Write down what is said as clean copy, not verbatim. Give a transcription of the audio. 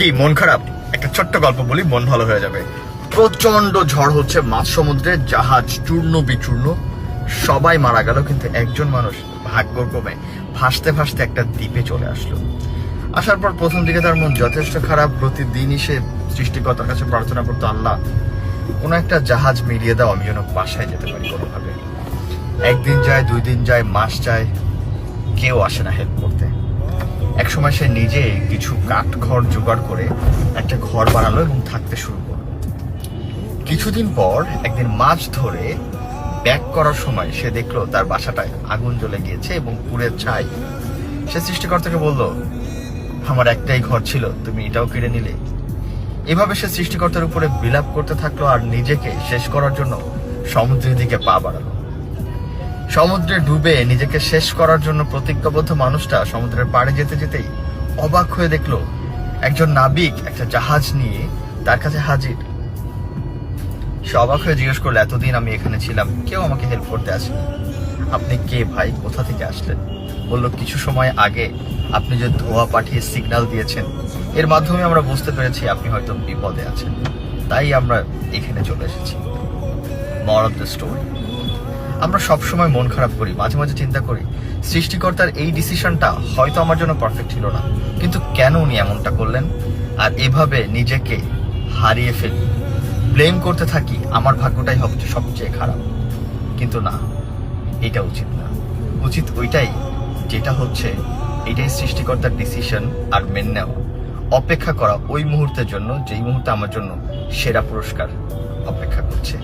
কি মন খারাপ? একটা ছোট্ট গল্প বলি, মন ভালো হয়ে যাবে। প্রচন্ড ঝড় হচ্ছে মাঝ সমুদ্রে, জাহাজ চূর্ণ বিচূর্ণ, সবাই মারা গেল, কিন্তু একজন মানুষ ভাগ্যক্রমে ভাসতে ভাসতে একটা দ্বীপে চলে আসলো। আসার পর প্রথম দিকে তার মন যথেষ্ট খারাপ। প্রতিদিনই সে সৃষ্টিকর্তার কাছে প্রার্থনা করতো, আল্লাহ কোনো একটা জাহাজ মিলিয়ে দাও, আমি যেন বাসায় যেতে পারি কোনোভাবে। একদিন যায়, 2 দিন যায়, মাস যায়, কেউ আসে না হেল্প করতে। একসময় সে নিজে কিছু কাঠ খড় জোগাড় করে একটা ঘর বানালো এবং থাকতে শুরু করলো। কিছুদিন পর একদিন মাছ ধরে ব্যাক করার সময় সে দেখলো তার বাসাটায় আগুন জ্বলে গিয়েছে এবং পুড়ে ছাই। সে সৃষ্টিকর্তাকে বলল, আমার একটাই ঘর ছিল, তুমি এটাও কেড়ে নিলে। এভাবে সে সৃষ্টিকর্তার উপরে বিলাপ করতে থাকলো আর নিজেকে শেষ করার জন্য সমুদ্রের দিকে পা বাড়ালো। সমুদ্রে ডুবে নিজেকে শেষ করার জন্য প্রতিজ্ঞাবদ্ধ মানুষটা সমুদ্রের পাড়ে যেতে যেতেই অবাক হয়ে দেখলো একজন নাবিক একটা জাহাজ নিয়ে তার কাছে হাজির। সে অবাক হয়ে জিজ্ঞেস করলো, এতদিন আমি এখানে ছিলাম, কেউ আমাকে হেল্প করতে আসেনি, আপনি কে ভাই, কোথা থেকে আসলেন? বলল, কিছু সময় আগে আপনি যে ধোঁয়া পাঠিয়ে সিগন্যাল দিয়েছেন, এর মাধ্যমে আমরা বুঝতে পেরেছি আপনি হয়তো বিপদে আছেন, তাই আমরা এখানে চলে এসেছি। মোরাল অফ দ্য স্টোরি, আমরা সবসময় মন খারাপ করি, মাঝে মাঝে চিন্তা করি সৃষ্টিকর্তার এই ডিসিশনটা হয়তো আমার জন্য পারফেক্ট ছিল না, কিন্তু কেন উনি এমনটা করলেন? আর এভাবে নিজেকে হারিয়ে ফেলি, ব্লেম করতে থাকি, আমার ভাগ্যটাই হচ্ছে সবচেয়ে খারাপ। কিন্তু না, এটা উচিত না। উচিত ওইটাই যেটা হচ্ছে, এটাই সৃষ্টিকর্তার ডিসিশন, আর মেনে নেওয়া, অপেক্ষা করা ওই মুহূর্তের জন্য যেই মুহূর্তে আমার জন্য সেরা পুরস্কার অপেক্ষা করছে।